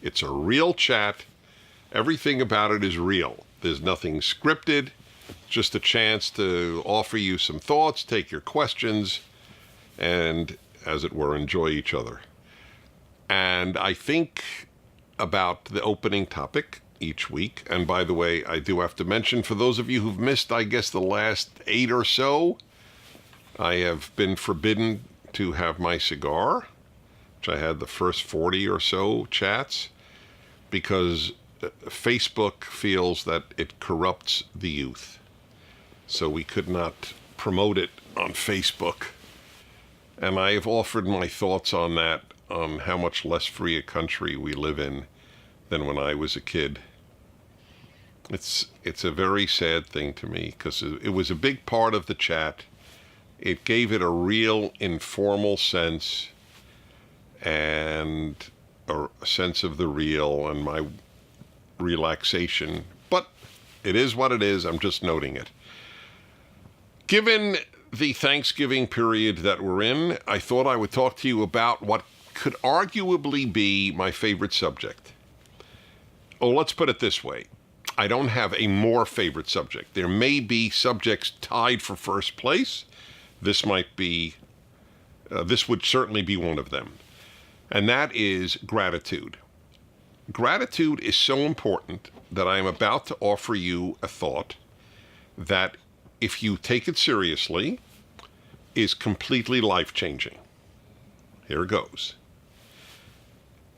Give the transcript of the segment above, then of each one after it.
It's a real chat. Everything about it is real. There's nothing scripted. Just a chance to offer you some thoughts, take your questions, and, as it were, enjoy each other. And I think about the opening topic each week. And by the way, I do have to mention, for those of you who've missed, I guess, the last 8 or so, I have been forbidden to have my cigar, which I had the first 40 or so chats, because Facebook feels that it corrupts the youth. So we could not promote it on Facebook. And I have offered my thoughts on that, on how much less free a country we live in than when I was a kid. It's a very sad thing to me, because it was a big part of the chat. It gave it a real informal sense, and a sense of the real, and my relaxation. But it is what it is. I'm just noting it. Given the Thanksgiving period that we're in, I thought I would talk to you about what could arguably be my favorite subject. Oh, let's put it this way. I don't have a more favorite subject. There may be subjects tied for first place. This would certainly be one of them. And that is gratitude. Gratitude is so important that I am about to offer you a thought that, if you take it seriously, is completely life-changing. Here it goes.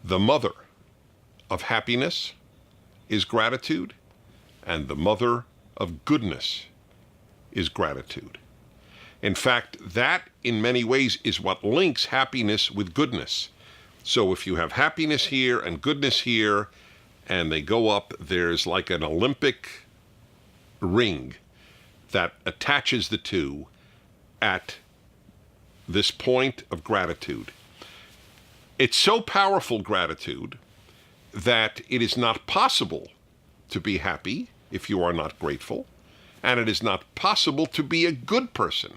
The mother of happiness is gratitude, and the mother of goodness is gratitude. In fact, that in many ways is what links happiness with goodness. So if you have happiness here and goodness here, and they go up, there's like an Olympic ring that attaches the two at this point of gratitude. It's so powerful, gratitude, that it is not possible to be happy if you are not grateful, and it is not possible to be a good person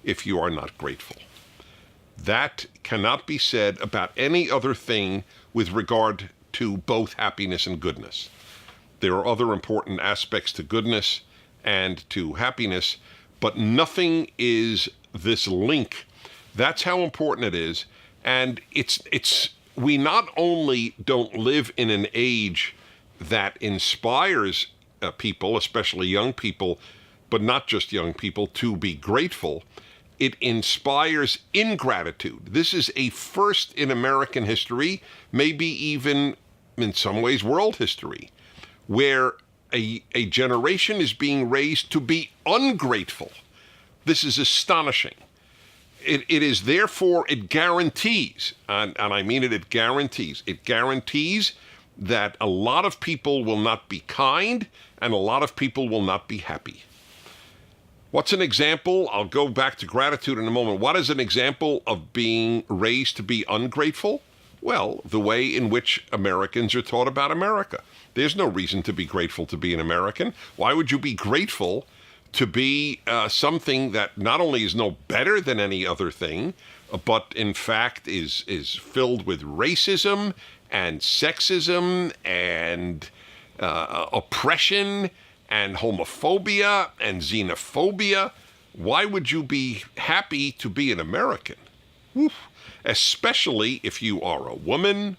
if you are not grateful. That cannot be said about any other thing with regard to both happiness and goodness. There are other important aspects to goodness and to happiness, but nothing is this link. That's how important it is. And we not only don't live in an age that inspires people, especially young people, but not just young people, to be grateful. It inspires ingratitude. This is a first in American history, maybe even in some ways world history, where a generation is being raised to be ungrateful. This is astonishing. It is therefore, it guarantees, and I mean it guarantees that a lot of people will not be kind and a lot of people will not be happy. What's an example? I'll go back to gratitude in a moment. What is an example of being raised to be ungrateful? Well, the way in which Americans are taught about America. There's no reason to be grateful to be an American. Why would you be grateful to be something that not only is no better than any other thing, but in fact is filled with racism and sexism and oppression and homophobia and xenophobia? Why would you be happy to be an American? Oof. Especially if you are a woman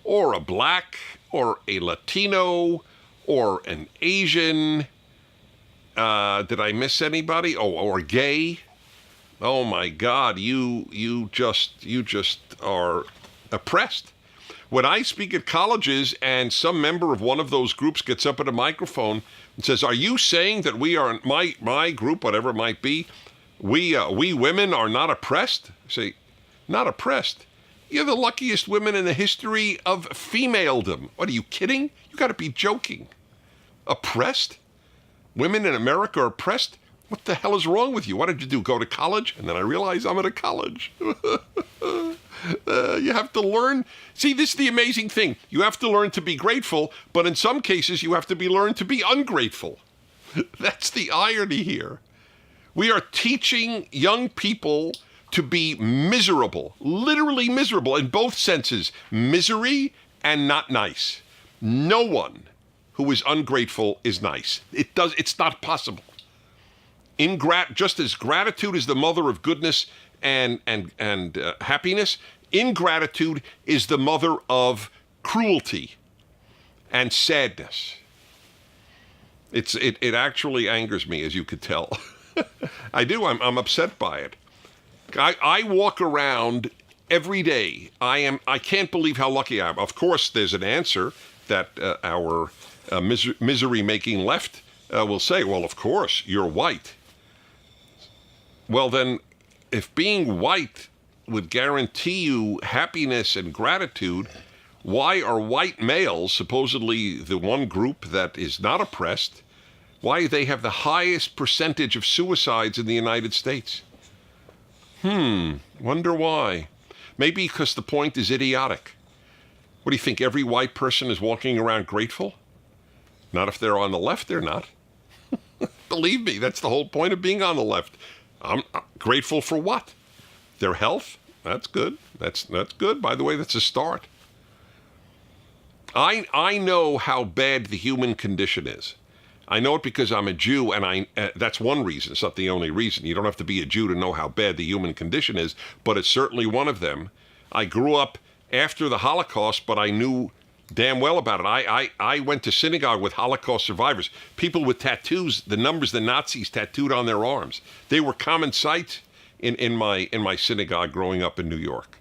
or a black or a Latino or an Asian. Did I miss anybody? Oh, or gay? Oh my God, you just are oppressed. When I speak at colleges and some member of one of those groups gets up at a microphone and says, "Are you saying that we are, my group, whatever it might be, we women are not oppressed?" I say, not oppressed? You're the luckiest women in the history of femaledom. What, are you kidding? You got to be joking. Oppressed? Women in America are oppressed? What the hell is wrong with you? What did you do, go to college? And then I realize I'm at a college. You have to learn. See, this is the amazing thing. You have to learn to be grateful, but in some cases you have to learn to be ungrateful. That's the irony here. We are teaching young people to be miserable, literally miserable in both senses, misery and not nice. No one who is ungrateful is nice. It's not possible. Just as gratitude is the mother of goodness and happiness, ingratitude is the mother of cruelty and sadness. It actually angers me, as you could tell. I do. I'm upset by it. I walk around every day. I can't believe how lucky I am. Of course, there's an answer that our misery-making left will say, well, of course, you're white. Well, then, if being white would guarantee you happiness and gratitude, why are white males, supposedly the one group that is not oppressed, why they have the highest percentage of suicides in the United States? Wonder why. Maybe because the point is idiotic. What do you think, every white person is walking around grateful? Not if they're on the left, they're not. Believe me, that's the whole point of being on the left. I'm grateful for what? Their health? That's good. That's good. By the way, that's a start. I know how bad the human condition is. I know it because I'm a Jew, and that's one reason. It's not the only reason. You don't have to be a Jew to know how bad the human condition is, but it's certainly one of them. I grew up after the Holocaust, but I knew damn well about it. I went to synagogue with Holocaust survivors, people with tattoos, the numbers the Nazis tattooed on their arms. They were common sights in my synagogue growing up in New York.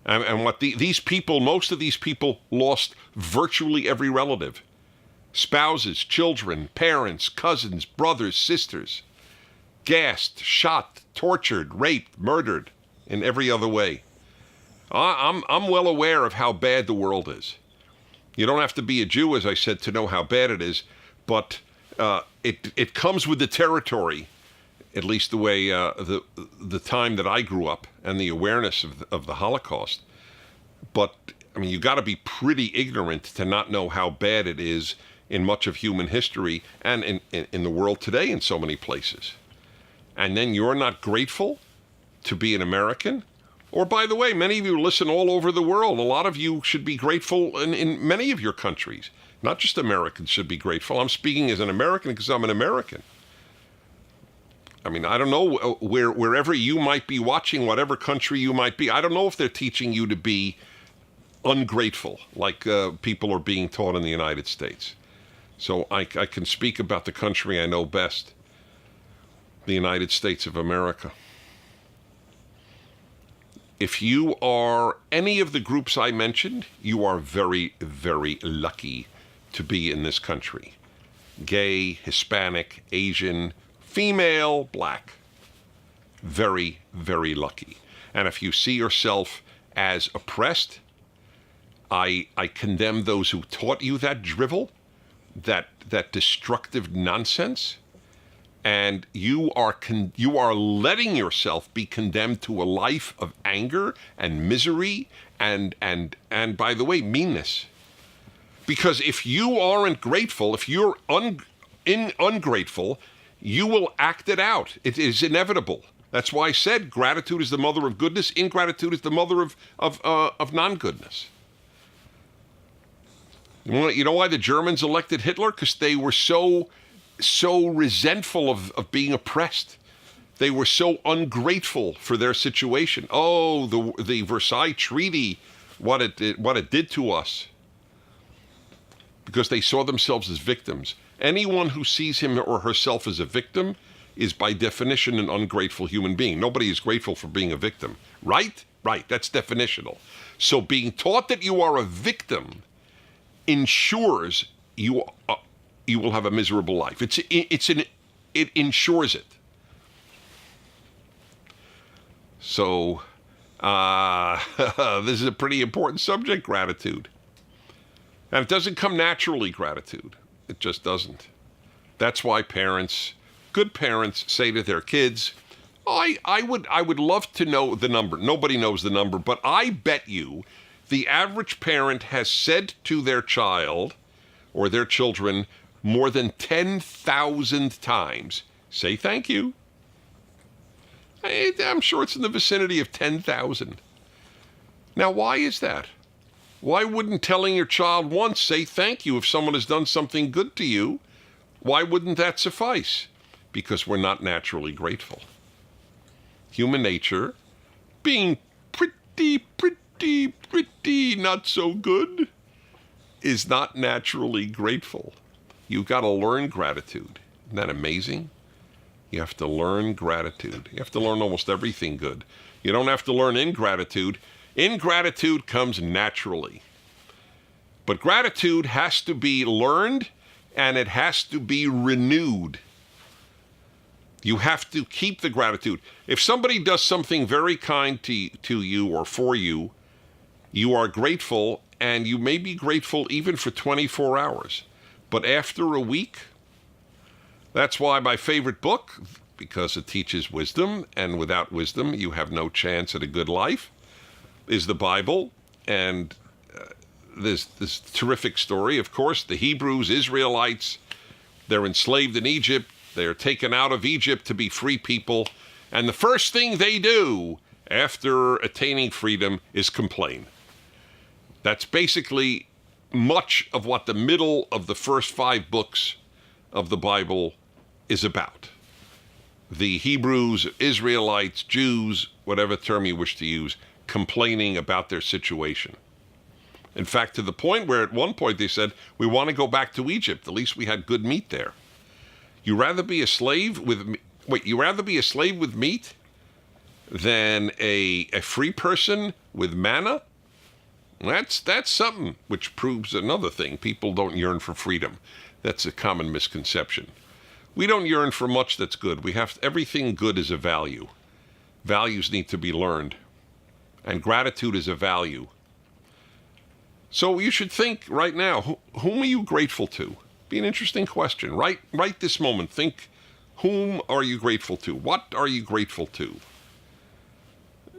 And what these people, most of these people lost virtually every relative. Spouses, children, parents, cousins, brothers, sisters, gassed, shot, tortured, raped, murdered in every other way. I'm well aware of how bad the world is. You don't have to be a Jew, as I said, to know how bad it is, but it comes with the territory, at least the way the time that I grew up and the awareness of the Holocaust. But I mean, you got to be pretty ignorant to not know how bad it is in much of human history and in the world today in so many places. And then you're not grateful to be an American? Or, by the way, many of you listen all over the world. A lot of you should be grateful in many of your countries. Not just Americans should be grateful. I'm speaking as an American because I'm an American. I mean, I don't know wherever you might be watching, whatever country you might be, I don't know if they're teaching you to be ungrateful like people are being taught in the United States. So I can speak about the country I know best, the United States of America. If you are any of the groups I mentioned, you are very, very lucky to be in this country. Gay, Hispanic, Asian, female, black. Very, very lucky. And if you see yourself as oppressed, I condemn those who taught you that drivel, that destructive nonsense, and you are letting yourself be condemned to a life of anger and misery and by the way, meanness. Because if you aren't grateful, if you're ungrateful, you will act it out. It is inevitable. That's why I said gratitude is the mother of goodness. Ingratitude is the mother of non-goodness. You know why the Germans elected Hitler? Because they were so resentful of being oppressed. They were so ungrateful for their situation. Oh, the Versailles Treaty, what it did to us. Because they saw themselves as victims. Anyone who sees him or herself as a victim is by definition an ungrateful human being. Nobody is grateful for being a victim. Right? Right. That's definitional. So being taught that you are a victim ensures you will have a miserable life. It ensures it. So this is a pretty important subject, gratitude. And it doesn't come naturally, gratitude. It just doesn't. That's why good parents say to their kids, I would love to know the number. Nobody knows the number, but I bet you the average parent has said to their child or their children more than 10,000 times, say thank you. I'm sure it's in the vicinity of 10,000. Now, why is that? Why wouldn't telling your child once say thank you if someone has done something good to you? Why wouldn't that suffice? Because we're not naturally grateful. Human nature, being pretty not so good, is not naturally grateful. You've got to learn gratitude. Isn't that amazing? You have to learn gratitude. You have to learn almost everything good. You don't have to learn ingratitude. Ingratitude comes naturally. But gratitude has to be learned, and it has to be renewed. You have to keep the gratitude. If somebody does something very kind to you or for you, you are grateful, and you may be grateful even for 24 hours. But after a week, that's why my favorite book, because it teaches wisdom, and without wisdom, you have no chance at a good life, is the Bible. And there's this terrific story, of course, the Hebrews, Israelites, they're enslaved in Egypt. They're taken out of Egypt to be free people. And the first thing they do after attaining freedom is complain. That's basically much of what the middle of the first 5 books of the Bible is about. The Hebrews, Israelites, Jews, whatever term you wish to use, complaining about their situation. In fact, to the point where at one point they said, we want to go back to Egypt. At least we had good meat there. You rather be a slave with meat than a free person with manna? That's something, which proves another thing. People don't yearn for freedom. That's a common misconception. We don't yearn for much that's good. Everything good is a value. Values need to be learned. And gratitude is a value. So you should think right now, whom are you grateful to? Be an interesting question. Right this moment, think, whom are you grateful to? What are you grateful to?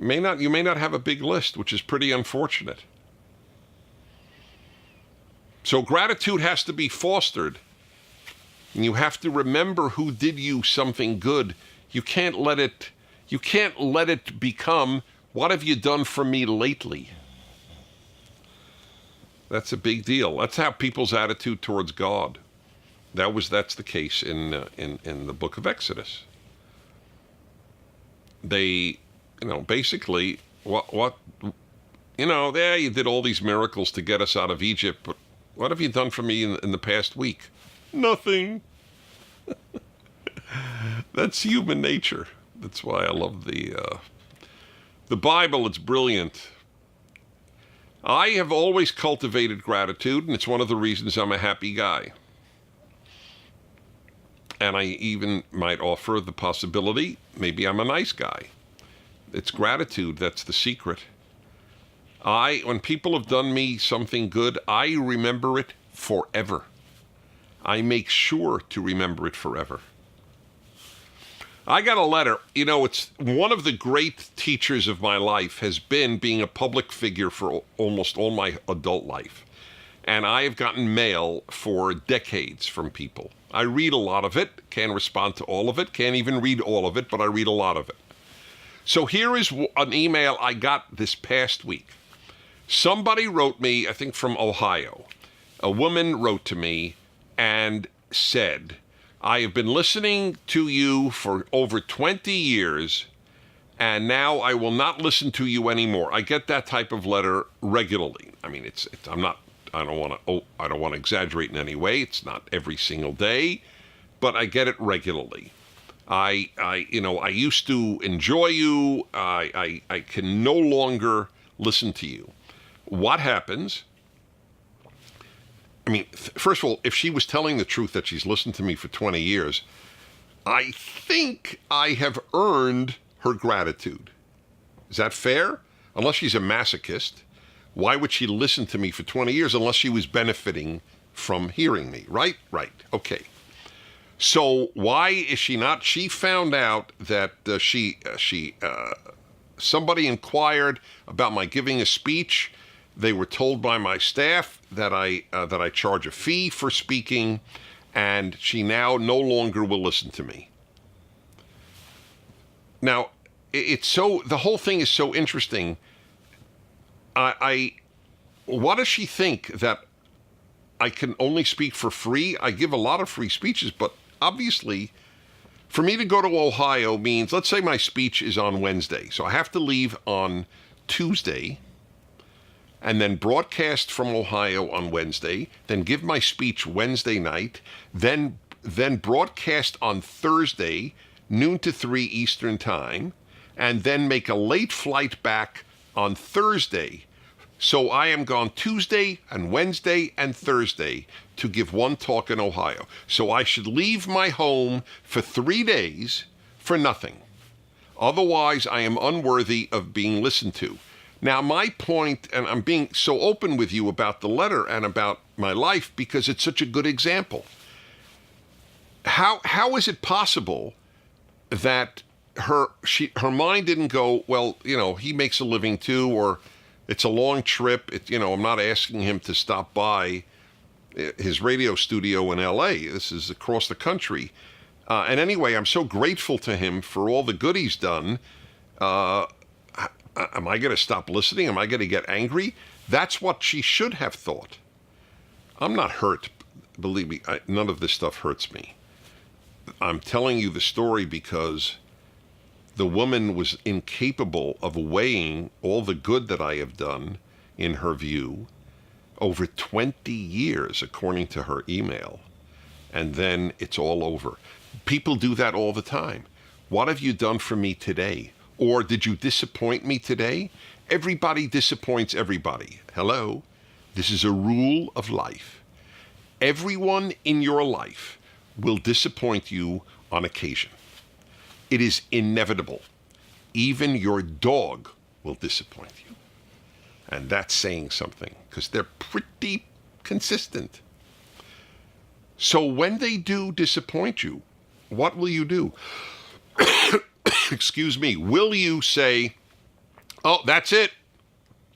You may not have a big list, which is pretty unfortunate. So gratitude has to be fostered. And you have to remember who did you something good. You can't let it become, what have you done for me lately? That's a big deal. That's how people's attitude towards God. That's the case in the book of Exodus. They, basically, you did all these miracles to get us out of Egypt, but what have you done for me in the past week? Nothing. That's human nature. That's why I love the Bible. It's brilliant. I have always cultivated gratitude, and it's one of the reasons I'm a happy guy. And I even might offer the possibility, maybe I'm a nice guy. It's gratitude that's the secret. When people have done me something good, I remember it forever. I make sure to remember it forever. I got a letter. It's one of the great teachers of my life has been being a public figure for almost all my adult life. And I have gotten mail for decades from people. I read a lot of it, can't respond to all of it, can't even read all of it, but I read a lot of it. So here is an email I got this past week. Somebody wrote me, I think from Ohio. A woman wrote to me and said, I have been listening to you for over 20 years, and now I will not listen to you anymore. I get that type of letter regularly. I mean, I don't want to exaggerate in any way. It's not every single day, but I get it regularly. I used to enjoy you. I can no longer listen to you. What happens? I mean, first of all, if she was telling the truth that she's listened to me for 20 years, I think I have earned her gratitude. Is that fair? Unless she's a masochist, why would she listen to me for 20 years unless she was benefiting from hearing me, right? Right. Okay. So why is she not? She found out that somebody inquired about my giving a speech. They were told by my staff that I charge a fee for speaking, and she now no longer will listen to me. Now, the whole thing is so interesting. I what does she think, that I can only speak for free? I give a lot of free speeches, but obviously for me to go to Ohio means, let's say my speech is on Wednesday. So I have to leave on Tuesday and then broadcast from Ohio on Wednesday, then give my speech Wednesday night, then broadcast on Thursday, noon to 3 Eastern time, and then make a late flight back on Thursday. So I am gone Tuesday and Wednesday and Thursday to give one talk in Ohio. So I should leave my home for 3 days for nothing. Otherwise, I am unworthy of being listened to. Now, my point, and I'm being so open with you about the letter and about my life because it's such a good example. How is it possible that her mind didn't go, well, he makes a living too, or it's a long trip. I'm not asking him to stop by his radio studio in L.A. This is across the country. And anyway, I'm so grateful to him for all the good he's done. Am I going to stop listening? Am I going to get angry? That's what she should have thought. I'm not hurt. Believe me, none of this stuff hurts me. I'm telling you the story because the woman was incapable of weighing all the good that I have done, in her view, over 20 years, according to her email. And then it's all over. People do that all the time. What have you done for me today? Or did you disappoint me today? Everybody disappoints everybody. Hello? This is a rule of life. Everyone in your life will disappoint you on occasion. It is inevitable. Even your dog will disappoint you. And that's saying something, because they're pretty consistent. So when they do disappoint you, what will you do? Excuse me. Will you say, oh, that's it?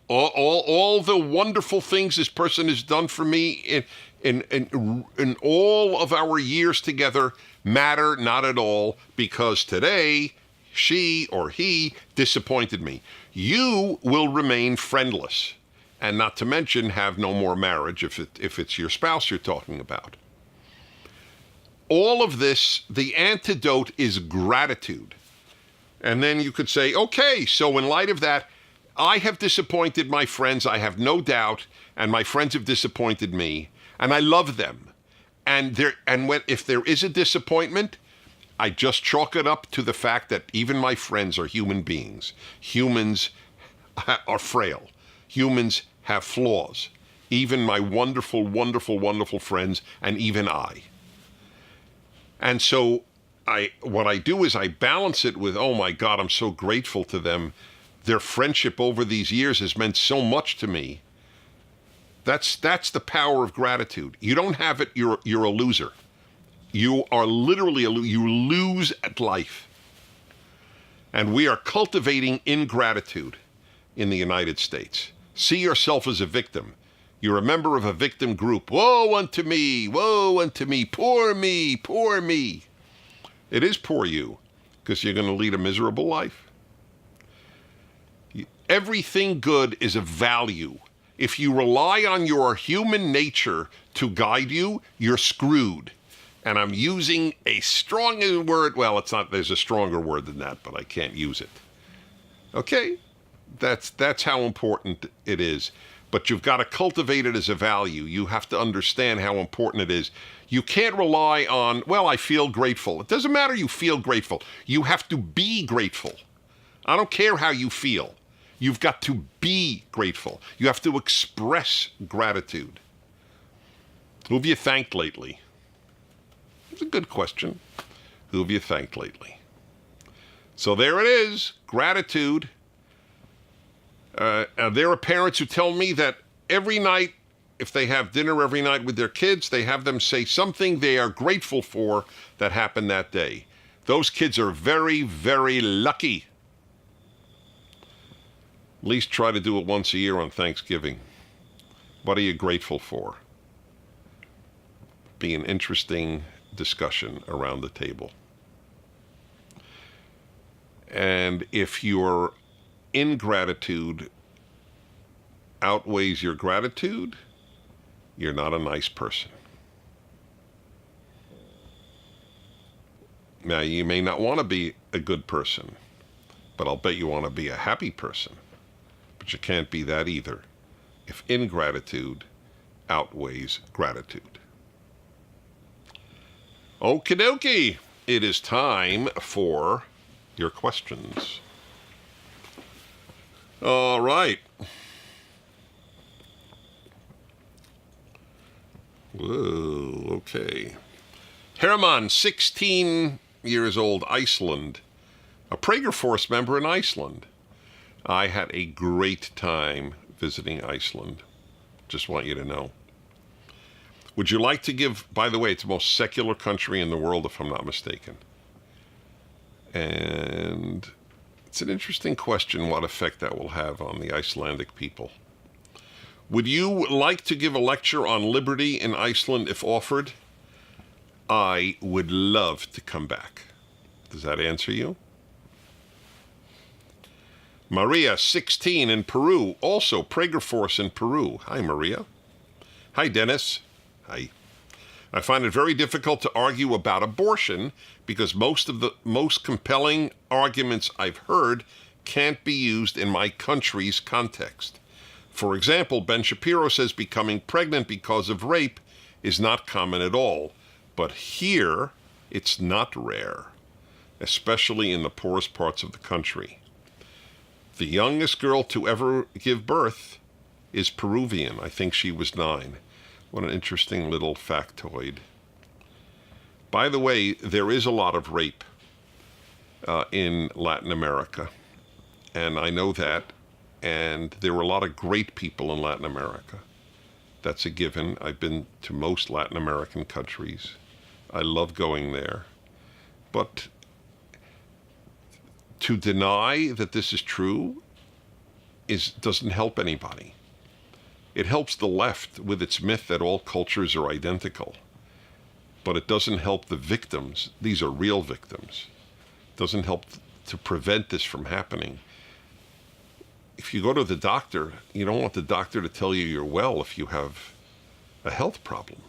All the wonderful things this person has done for me in all of our years together matter not at all, because today she or he disappointed me. You will remain friendless, and not to mention have no more marriage if it's your spouse you're talking about. All of this, the antidote is gratitude. And then you could say, okay, so in light of that, I have disappointed my friends, I have no doubt, and my friends have disappointed me, and I love them. If there is a disappointment, I just chalk it up to the fact that even my friends are human beings. Humans are frail. Humans have flaws. Even my wonderful, wonderful, wonderful friends, and even I. And so what I do is I balance it with, oh my God, I'm so grateful to them. Their friendship over these years has meant so much to me. That's the power of gratitude. You don't have it, you're a loser. You are literally you lose at life. And we are cultivating ingratitude in the United States. See yourself as a victim. You're a member of a victim group. Woe unto me, poor me, poor me. It is poor you, because you're going to lead a miserable life. Everything good is a value. If you rely on your human nature to guide you, you're screwed. And I'm using a stronger word. Well, it's not, there's a stronger word than that, but I can't use it. Okay? That's how important it is. But you've got to cultivate it as a value. You have to understand how important it is. You can't rely on, well, I feel grateful. It doesn't matter you feel grateful. You have to be grateful. I don't care how you feel. You've got to be grateful. You have to express gratitude. Who have you thanked lately? It's a good question. Who have you thanked lately? So there it is, gratitude. There are parents who tell me that every night, if they have dinner every night with their kids, they have them say something they are grateful for that happened that day. Those kids are very, very lucky. At least try to do it once a year on Thanksgiving. What are you grateful for? Be an interesting discussion around the table. And if your ingratitude outweighs your gratitude, you're not a nice person. Now, you may not want to be a good person, but I'll bet you want to be a happy person. But you can't be that either if ingratitude outweighs gratitude. Okie dokie. It is time for your questions. All right. Whoa, okay. Herman, 16 years old, Iceland. A Prager Force member in Iceland. I had a great time visiting Iceland. Just want you to know. Would you like to give, by the way, it's the most secular country in the world, if I'm not mistaken. And it's an interesting question what effect that will have on the Icelandic people. Would you like to give a lecture on liberty in Iceland if offered? I would love to come back. Does that answer you? Maria, 16, in Peru. Also, Prager Force in Peru. Hi, Maria. Hi, Dennis. Hi. I find it very difficult to argue about abortion because most of the most compelling arguments I've heard can't be used in my country's context. For example, Ben Shapiro says becoming pregnant because of rape is not common at all. But here, it's not rare, especially in the poorest parts of the country. The youngest girl to ever give birth is Peruvian. I think she was 9. What an interesting little factoid. By the way, there is a lot of rape in Latin America, and I know that, and there were a lot of great people in Latin America. That's a given. I've been to most Latin American countries. I love going there. But to deny that this is true doesn't help anybody. It helps the left with its myth that all cultures are identical. But it doesn't help the victims. These are real victims. It doesn't help to prevent this from happening. If you go to the doctor, you don't want the doctor to tell you you're well if you have a health problem.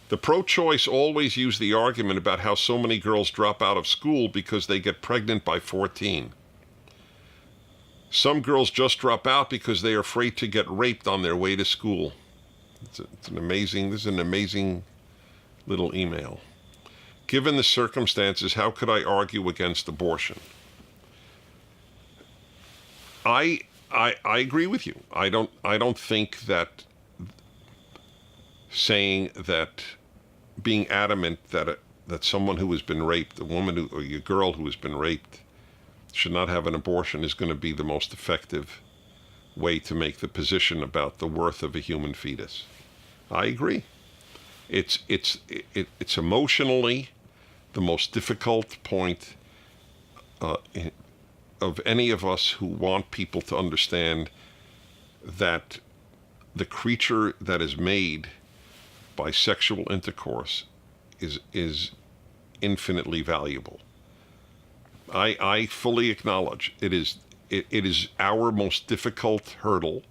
The pro-choice always use the argument about how so many girls drop out of school because they get pregnant by 14. Some girls just drop out because they are afraid to get raped on their way to school. This is an amazing little email. Given the circumstances, how could I argue against abortion? I agree with you. I don't think that saying that being adamant that someone who has been raped, a woman or a girl who has been raped, should not have an abortion is going to be the most effective way to make the position about the worth of a human fetus. I agree. It's emotionally the most difficult point of any of us who want people to understand that the creature that is made by sexual intercourse is infinitely valuable. I fully acknowledge it is our most difficult hurdle,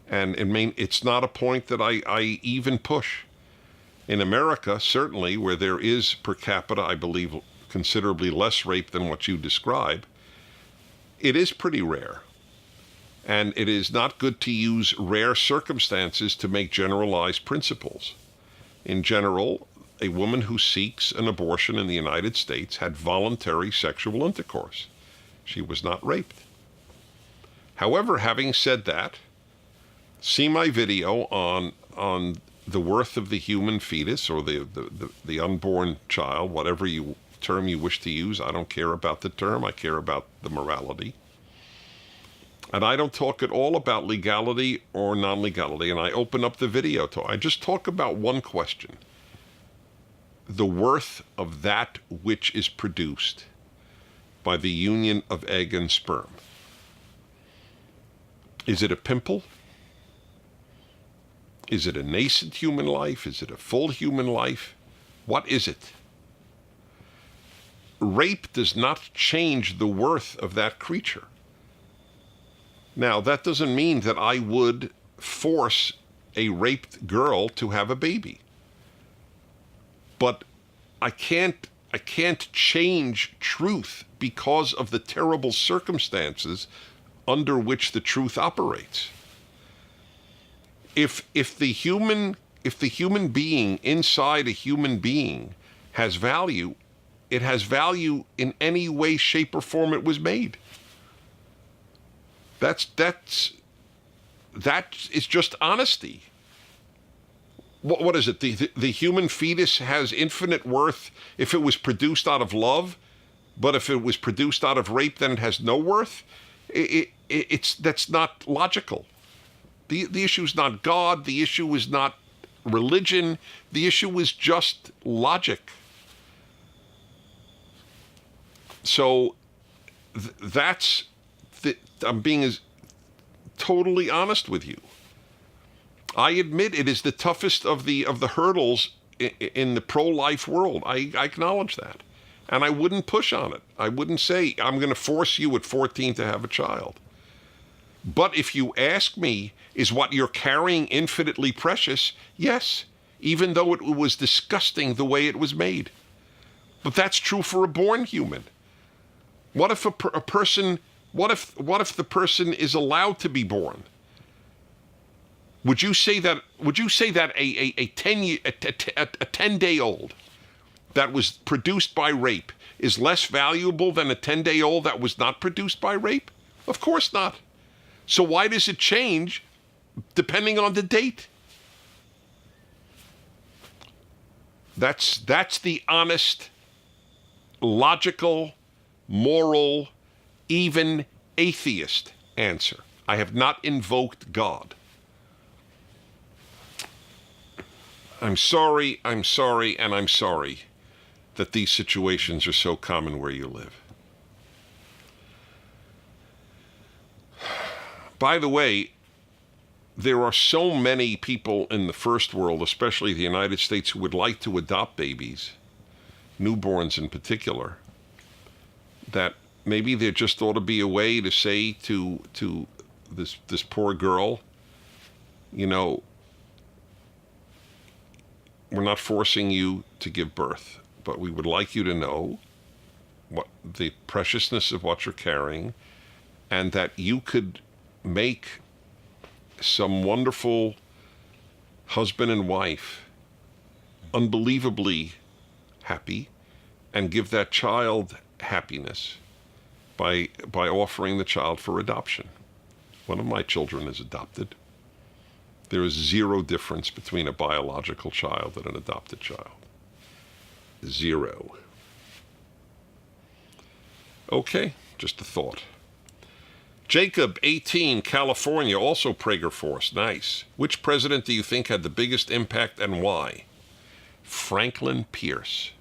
and it's not a point that I even push. In America, certainly, where there is per capita, I believe, considerably less rape than what you describe, it is pretty rare. And it is not good to use rare circumstances to make generalized principles. In general, a woman who seeks an abortion in the United States had voluntary sexual intercourse. She was not raped. However, having said that, see my video on the worth of the human fetus or the unborn child, whatever term you wish to use. I don't care about the term. I care about the morality. And I don't talk at all about legality or non-legality. And I open up the video I just talk about one question. The worth of that which is produced by the union of egg and sperm. Is it a pimple? Is it a nascent human life? Is it a full human life? What is it? Rape does not change the worth of that creature. Now, that doesn't mean that I would force a raped girl to have a baby. But I can't change truth because of the terrible circumstances under which the truth operates. If the human being inside a human being has value, it has value in any way, shape, or form it was made. That is just honesty. What is it? The human fetus has infinite worth if it was produced out of love, but if it was produced out of rape, then it has no worth. That's not logical. The issue is not God. The issue is not religion. The issue is just logic. So I'm being as totally honest with you. I admit it is the toughest of the hurdles in the pro-life world. I acknowledge that. And I wouldn't push on it. I wouldn't say, I'm going to force you at 14 to have a child. But if you ask me, is what you're carrying infinitely precious? Yes, even though it was disgusting the way it was made. But that's true for a born human. What if a person, what if the person is allowed to be born? Would you say that a 10-day-old that was produced by rape is less valuable than a 10-day-old that was not produced by rape? Of course not. So why does it change depending on the date? That's the honest, logical, moral, even atheist answer. I have not invoked God. I'm sorry, and I'm sorry that these situations are so common where you live. By the way, there are so many people in the first world, especially the United States, who would like to adopt babies, newborns in particular, that maybe there just ought to be a way to say to this poor girl, you know, we're not forcing you to give birth, but we would like you to know what the preciousness of what you're carrying, and that you could make some wonderful husband and wife unbelievably happy and give that child happiness by offering the child for adoption. One of my children is adopted. There is zero difference between a biological child and an adopted child. Zero. Okay, just a thought. Jacob, 18, California, also Prager Force. Nice. Which president do you think had the biggest impact and why? Franklin Pierce.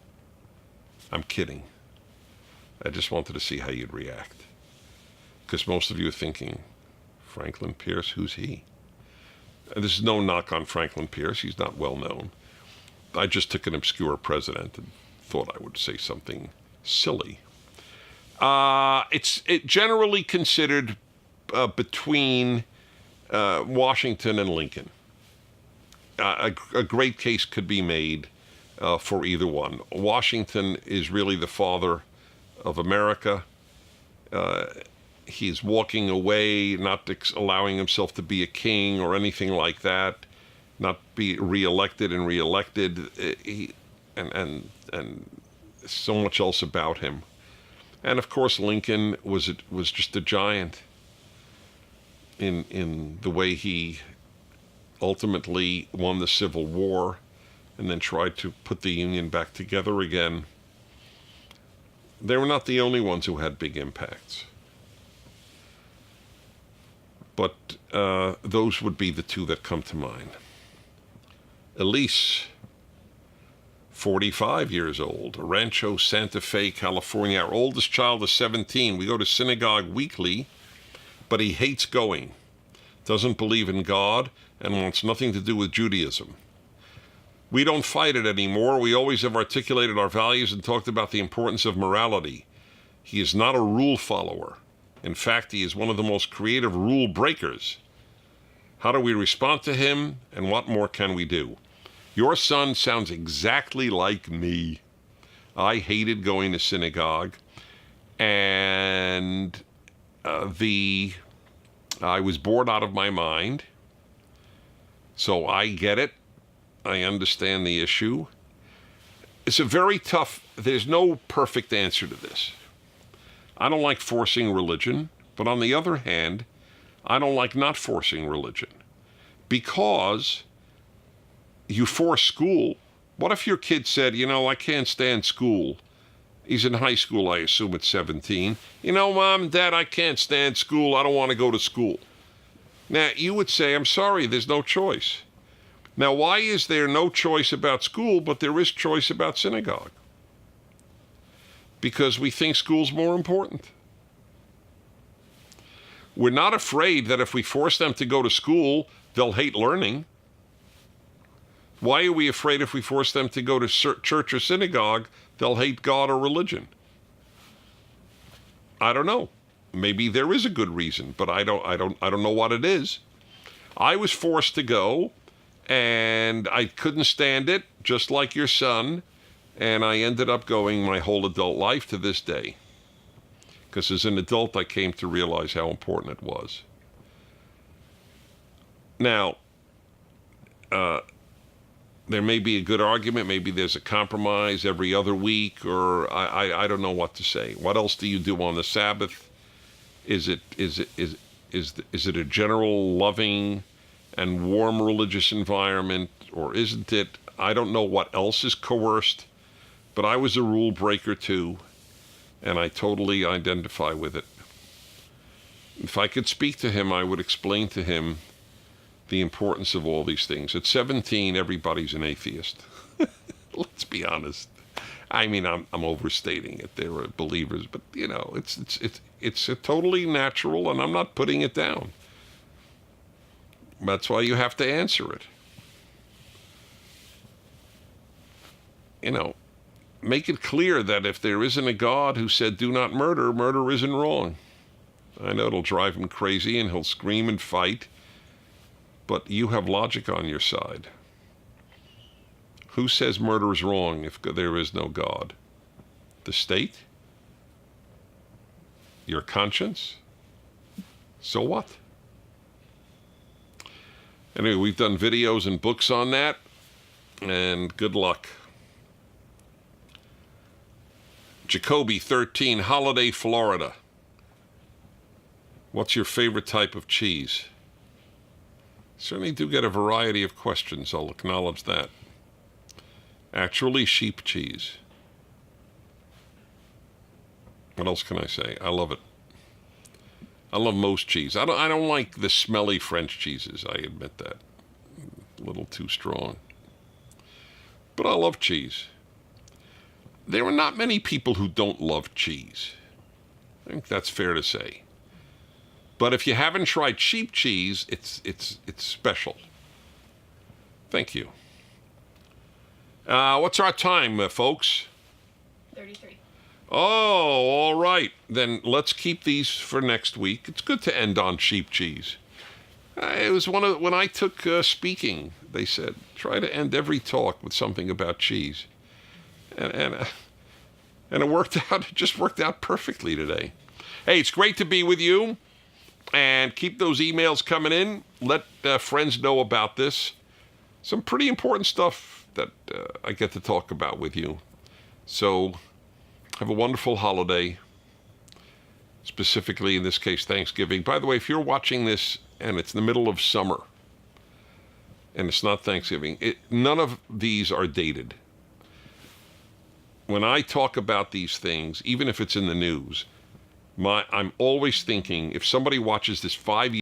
I'm kidding. I just wanted to see how you'd react. Because most of you are thinking, Franklin Pierce, who's he? And this is no knock on Franklin Pierce. He's not well known. I just took an obscure president and thought I would say something silly. It's generally considered between Washington and Lincoln. A great case could be made for either one. Washington is really the father of America. He's walking away, not allowing himself to be a king or anything like that, not be reelected and reelected, and so much else about him. And of course, Lincoln was just a giant in the way he ultimately won the Civil War and then tried to put the Union back together again. They were not the only ones who had big impacts. But those would be the two that come to mind. Elise, 45 years old, Rancho Santa Fe, California. Our oldest child is 17. We go to synagogue weekly, but he hates going, doesn't believe in God, and wants nothing to do with Judaism. We don't fight it anymore. We always have articulated our values and talked about the importance of morality. He is not a rule follower. In fact, he is one of the most creative rule breakers. How do we respond to him, and what more can we do? Your son sounds exactly like me. I hated going to synagogue, and I was bored out of my mind. So I get it. I understand the issue. It's a very tough, there's no perfect answer to this. I don't like forcing religion, but on the other hand, I don't like not forcing religion. Because you force school. What if your kid said, I can't stand school? He's in high school, I assume, at 17. Mom and Dad, I can't stand school. I don't want to go to school. Now, you would say, I'm sorry, there's no choice. Now, why is there no choice about school, but there is choice about synagogue? Because we think school's more important. We're not afraid that if we force them to go to school, they'll hate learning. Why are we afraid if we force them to go to church or synagogue, they'll hate God or religion? I don't know. Maybe there is a good reason, but I don't know what it is. I was forced to go, and I couldn't stand it, just like your son, and I ended up going my whole adult life to this day. Because as an adult, I came to realize how important it was. Now, there may be a good argument. Maybe there's a compromise every other week, or I don't know what to say. What else do you do on the Sabbath? Is it a general loving and warm religious environment, or isn't it? I don't know what else is coerced, but I was a rule breaker too, and I totally identify with it. If I could speak to him, I would explain to him the importance of all these things. At 17, everybody's an atheist. Let's be honest. I mean, I'm overstating it. There are believers, but it's totally natural, and I'm not putting it down. That's why you have to answer it. Make it clear that if there isn't a God who said, do not murder, murder isn't wrong. I know it'll drive him crazy, and he'll scream and fight, but you have logic on your side. Who says murder is wrong if there is no God? The state? Your conscience? So what? Anyway, we've done videos and books on that, and good luck. Jacoby 13, Holiday, Florida. What's your favorite type of cheese? Certainly do get a variety of questions, I'll acknowledge that. Actually, sheep cheese. What else can I say? I love it. I love most cheese. I don't like the smelly French cheeses, I admit that. A little too strong. But I love cheese. There are not many people who don't love cheese. I think that's fair to say. But if you haven't tried sheep cheese, it's special. Thank you. What's our time, folks? 33. Oh, all right. Then let's keep these for next week. It's good to end on sheep cheese. It was when I took speaking, they said, try to end every talk with something about cheese. And it worked out. It just worked out perfectly today. Hey, it's great to be with you. And keep those emails coming in. Let friends know about this. Some pretty important stuff that I get to talk about with you. So have a wonderful holiday. Specifically, in this case, Thanksgiving. By the way, if you're watching this and it's in the middle of summer and it's not Thanksgiving, none of these are dated. When I talk about these things, even if it's in the news, I'm always thinking, if somebody watches this 5 years